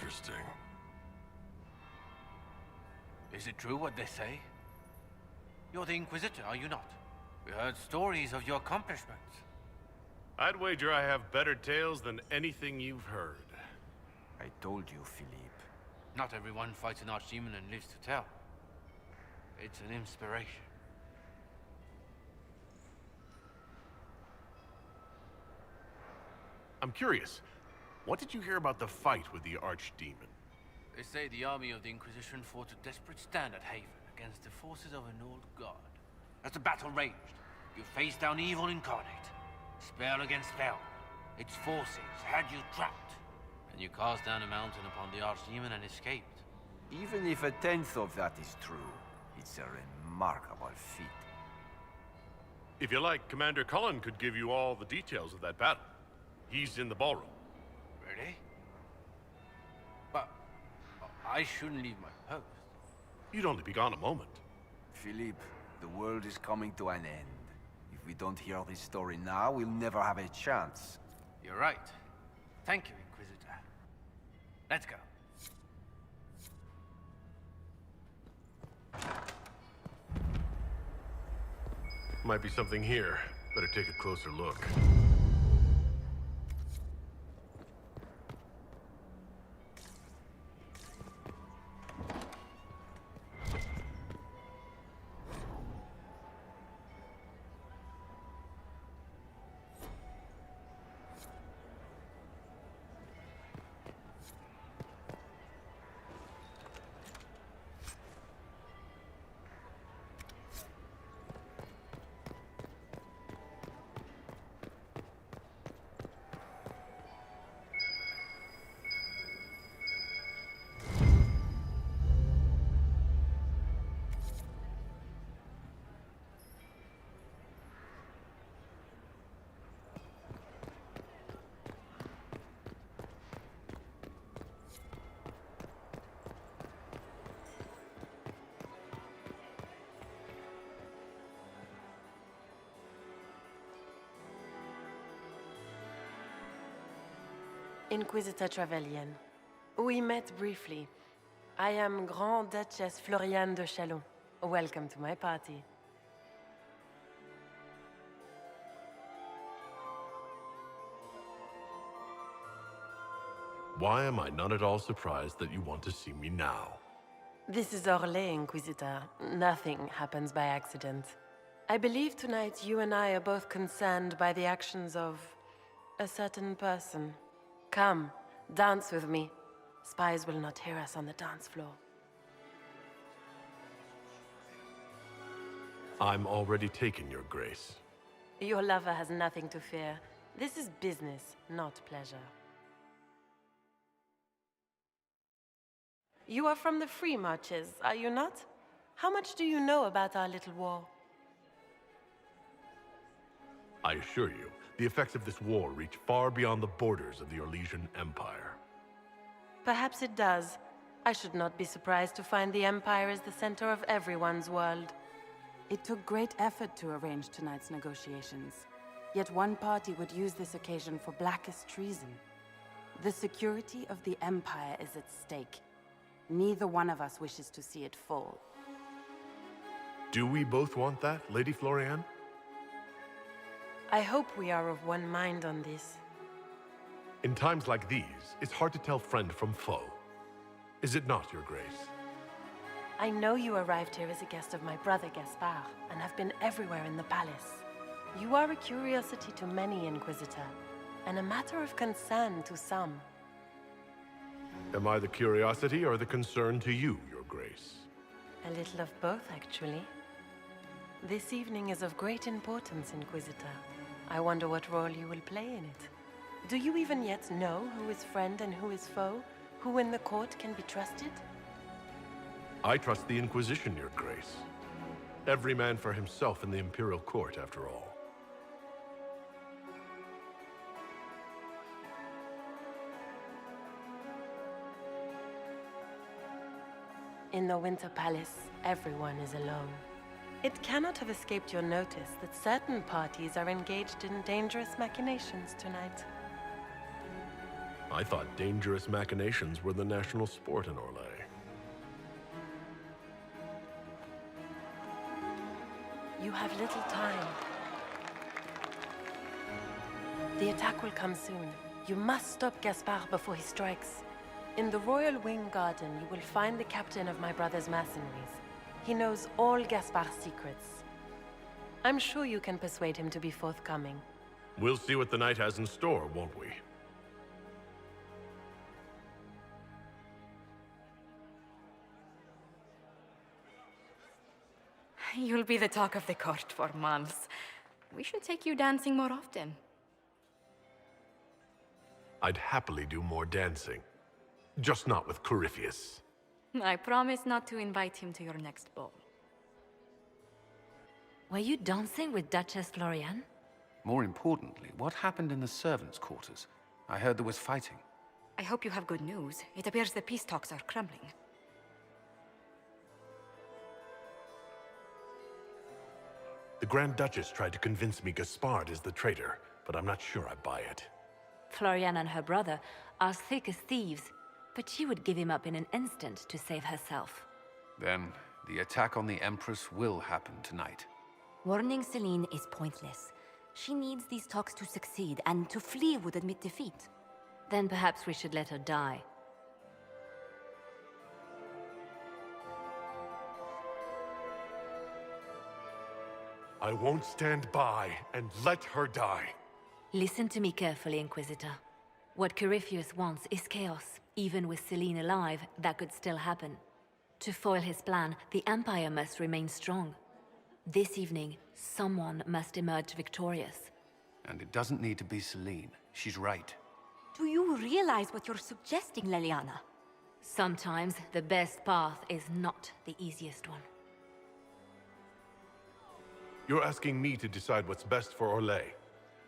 interesting. Is it true what they say? You're the Inquisitor, are you not? We heard stories of your accomplishments. I'd wager I have better tales than anything you've heard. I told you, Philippe. Not everyone fights an archdemon and lives to tell. It's an inspiration. I'm curious, what did you hear about the fight with the Archdemon? They say the army of the Inquisition fought a desperate stand at Haven against the forces of an old god. As the battle raged, you faced down evil incarnate. Spell against spell. Its forces had you trapped. And you cast down a mountain upon the Archdemon and escaped. Even if a tenth of that is true, it's a remarkable feat. If you like, Commander Cullen could give you all the details of that battle. He's in the ballroom. Really? But I shouldn't leave my post. You'd only be gone a moment. Philippe, the world is coming to an end. If we don't hear this story now, we'll never have a chance. You're right. Thank you, Inquisitor. Let's go. Might be something here. Better take a closer look. Inquisitor Trevelyan. We met briefly. I am Grand Duchess Floriane de Chalon. Welcome to my party. Why am I not at all surprised that you want to see me now? This is Orlais, Inquisitor. Nothing happens by accident. I believe tonight you and I are both concerned by the actions of a certain person. Come, dance with me. Spies will not hear us on the dance floor. I'm already taken, Your Grace. Your lover has nothing to fear. This is business, not pleasure. You are from the Free Marches, are you not? How much do you know about our little war? I assure you, the effects of this war reach far beyond the borders of the Orlesian Empire. Perhaps it does. I should not be surprised to find the Empire is the center of everyone's world. It took great effort to arrange tonight's negotiations. Yet one party would use this occasion for blackest treason. The security of the Empire is at stake. Neither one of us wishes to see it fall. Do we both want that, Lady Floriane? I hope we are of one mind on this. In times like these, it's hard to tell friend from foe. Is it not, Your Grace? I know you arrived here as a guest of my brother Gaspard, and have been everywhere in the palace. You are a curiosity to many, Inquisitor, and a matter of concern to some. Am I the curiosity or the concern to you, Your Grace? A little of both, actually. This evening is of great importance, Inquisitor. I wonder what role you will play in it. Do you even yet know who is friend and who is foe? Who in the court can be trusted? I trust the Inquisition, Your Grace. Every man for himself in the Imperial Court, after all. In the Winter Palace, everyone is alone. It cannot have escaped your notice that certain parties are engaged in dangerous machinations tonight. I thought dangerous machinations were the national sport in Orlais. You have little time. The attack will come soon. You must stop Gaspard before he strikes. In the Royal Wing Garden, you will find the captain of my brother's mercenaries. He knows all Gaspard's secrets. I'm sure you can persuade him to be forthcoming. We'll see what the night has in store, won't we? You'll be the talk of the court for months. We should take you dancing more often. I'd happily do more dancing. Just not with Corypheus. I promise not to invite him to your next ball. Were you dancing with Duchess Florian? More importantly, what happened in the servants' quarters? I heard there was fighting. I hope you have good news. It appears the peace talks are crumbling. The Grand Duchess tried to convince me Gaspard is the traitor, but I'm not sure I buy it. Florian and her brother are thick as thieves, but she would give him up in an instant to save herself. Then, the attack on the Empress will happen tonight. Warning Celine is pointless. She needs these talks to succeed, and to flee would admit defeat. Then perhaps we should let her die. I won't stand by and let her die. Listen to me carefully, Inquisitor. What Corypheus wants is chaos. Even with Celine alive, that could still happen. To foil his plan, the Empire must remain strong. This evening, someone must emerge victorious. And it doesn't need to be Celine. She's right. Do you realize what you're suggesting, Leliana? Sometimes the best path is not the easiest one. You're asking me to decide what's best for Orlais.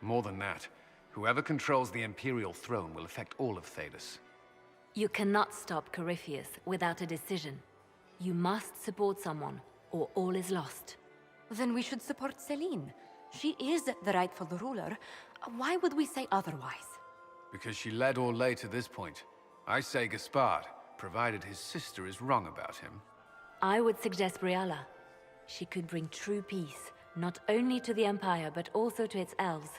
More than that, whoever controls the Imperial throne will affect all of Thedas. You cannot stop Corypheus without a decision. You must support someone, or all is lost. Then we should support Celine. She is the rightful ruler. Why would we say otherwise? Because she led Orlais to this point. I say Gaspard, provided his sister is wrong about him. I would suggest Briala. She could bring true peace, not only to the Empire, but also to its elves.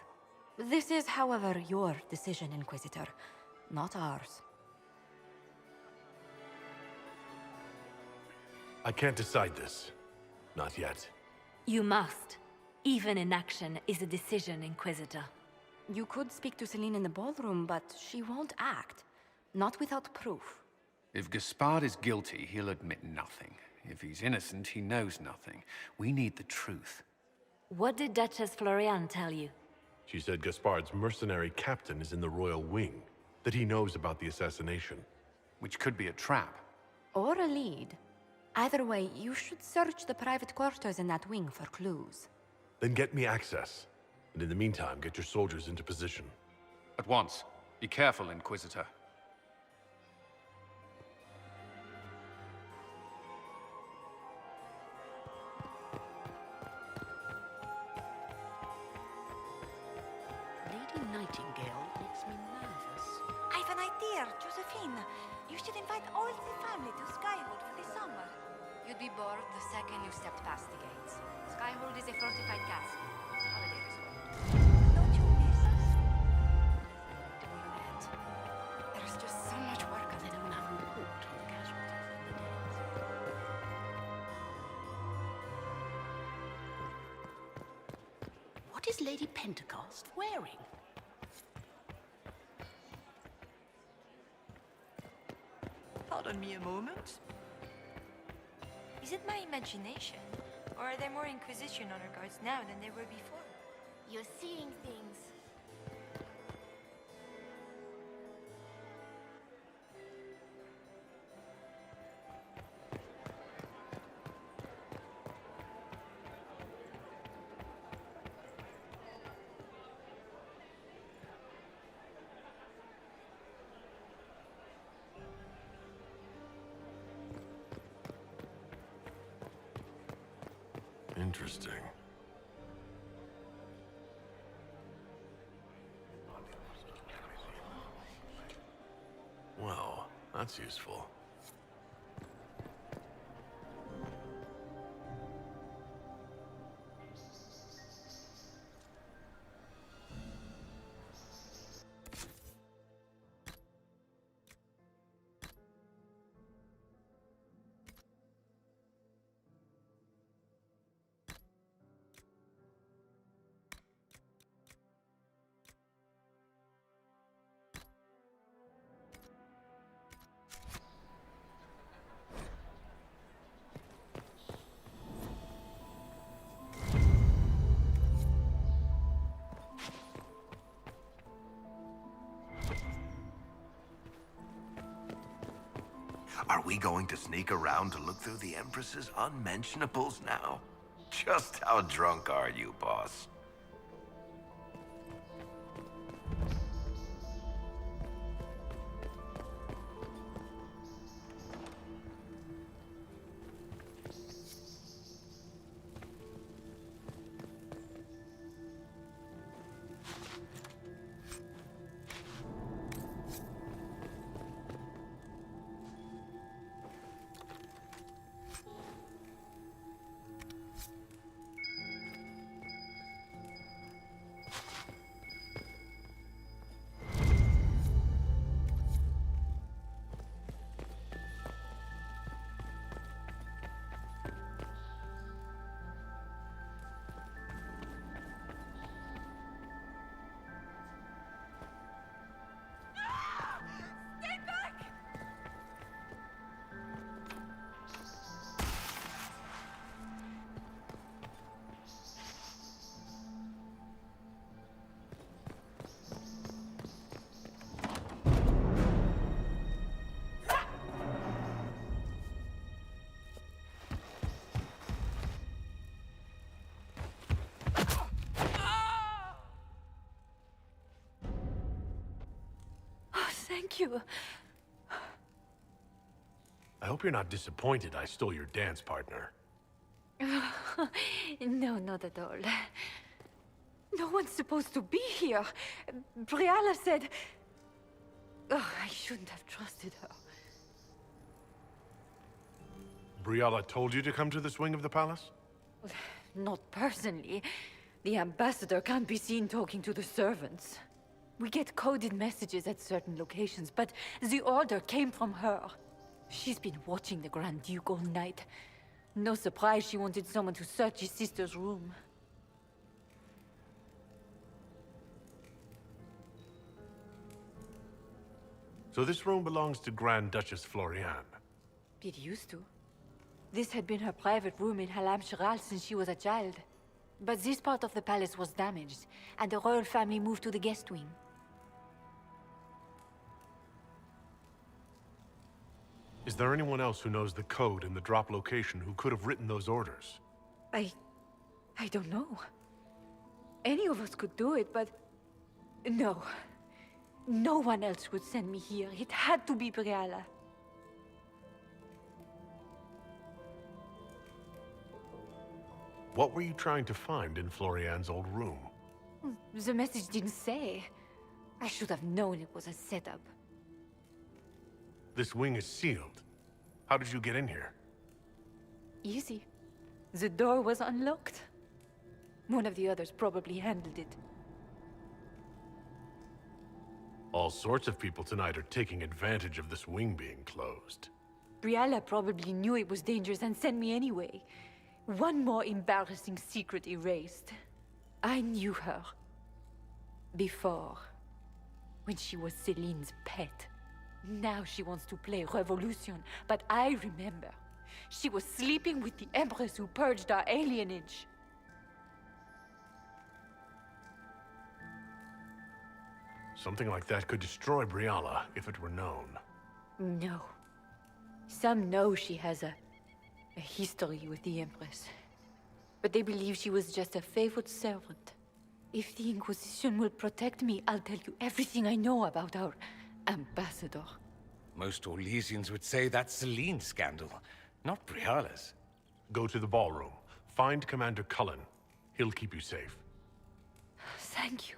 This is, however, your decision, Inquisitor, not ours. I can't decide this. Not yet. You must. Even inaction is a decision, Inquisitor. You could speak to Celine in the ballroom, but she won't act. Not without proof. If Gaspard is guilty, he'll admit nothing. If he's innocent, he knows nothing. We need the truth. What did Duchess Florian tell you? She said Gaspard's mercenary captain is in the Royal Wing, that he knows about the assassination. Which could be a trap. Or a lead. Either way, you should search the private quarters in that wing for clues. Then get me access. And in the meantime, get your soldiers into position. At once. Be careful, Inquisitor. Lady Nightingale makes me nervous. I have an idea, Josephine. You should invite all the family to Skyhold for the summer. You'd be bored the second you stepped past the gates. Skyhold is a fortified castle, not a holiday resort. Don't you miss us? Yet, there's just so much work on They it. don't have a report on the casualties in the days. What is Lady Pentecost wearing? Pardon me a moment. Is it my imagination? Or are there more Inquisition honor guards now than there were before? You're seeing things. Interesting. That's useful. Are we going to sneak around to look through the Empress's unmentionables now? Just how drunk are you, boss? Thank you. I hope you're not disappointed I stole your dance partner. No, not at all. No one's supposed to be here. Briala said... Oh, I shouldn't have trusted her. Briala told you to come to this wing of the palace? Not personally. The ambassador can't be seen talking to the servants. We get coded messages at certain locations, but the order came from her. She's been watching the Grand Duke all night. No surprise she wanted someone to search his sister's room. So this room belongs to Grand Duchess Floriane. It used to. This had been her private room in Halam Shiral since she was a child. But this part of the palace was damaged, and the royal family moved to the guest wing. Is there anyone else who knows the code and the drop location who could have written those orders? I don't know. Any of us could do it, but... No. No one else would send me here. It had to be Briala. What were you trying to find in Floriane's old room? The message didn't say. I should have known it was a setup. This wing is sealed. How did you get in here? Easy. The door was unlocked. One of the others probably handled it. All sorts of people tonight are taking advantage of this wing being closed. Briala probably knew it was dangerous and sent me anyway. One more embarrassing secret erased. I knew her. Before. When she was Celine's pet. Now she wants to play revolution, but I remember. She was sleeping with the Empress who purged our alienage. Something like that could destroy Briala if it were known. No. Some know she has a history with the Empress. But they believe she was just a favored servant. If the Inquisition will protect me, I'll tell you everything I know about our ambassador. Most Orlesians would say that's Celine's scandal, not Briala's. Go to the ballroom. Find Commander Cullen. He'll keep you safe. Thank you.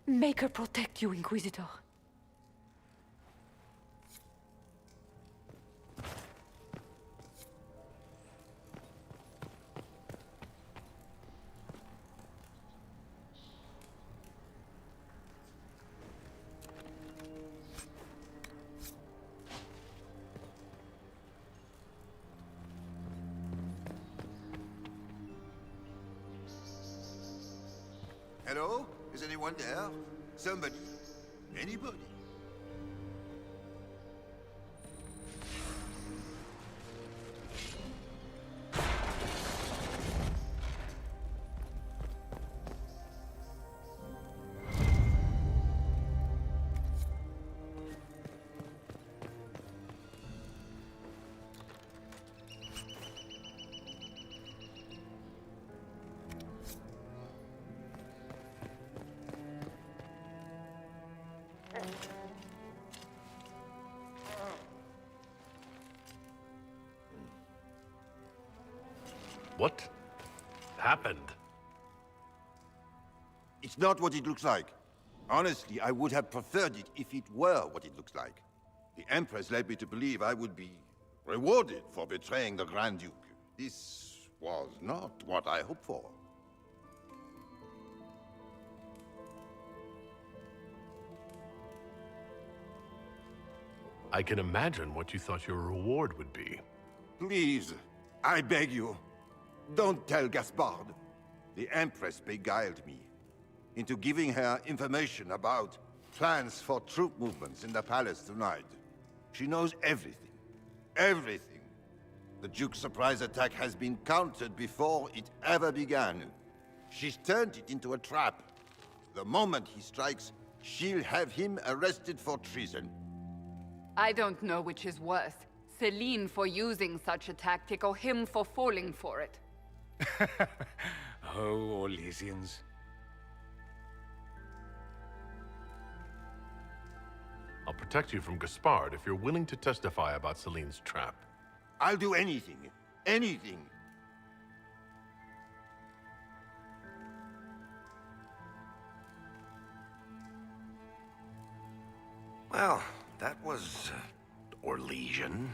Make her protect you, Inquisitor. Hello? Is anyone there? Somebody? Anybody? What happened? It's not what it looks like. Honestly, I would have preferred it if it were what it looks like. The Empress led me to believe I would be rewarded for betraying the Grand Duke. This was not what I hoped for. I can imagine what you thought your reward would be. Please, I beg you, don't tell Gaspard. The Empress beguiled me into giving her information about plans for troop movements in the palace tonight. She knows everything. Everything. The Duke's surprise attack has been countered before it ever began. She's turned it into a trap. The moment he strikes, she'll have him arrested for treason. I don't know which is worse. Celine for using such a tactic, or him for falling for it. Oh, Orlesians. I'll protect you from Gaspard if you're willing to testify about Celine's trap. I'll do anything. Anything. Well, that was Orlesian.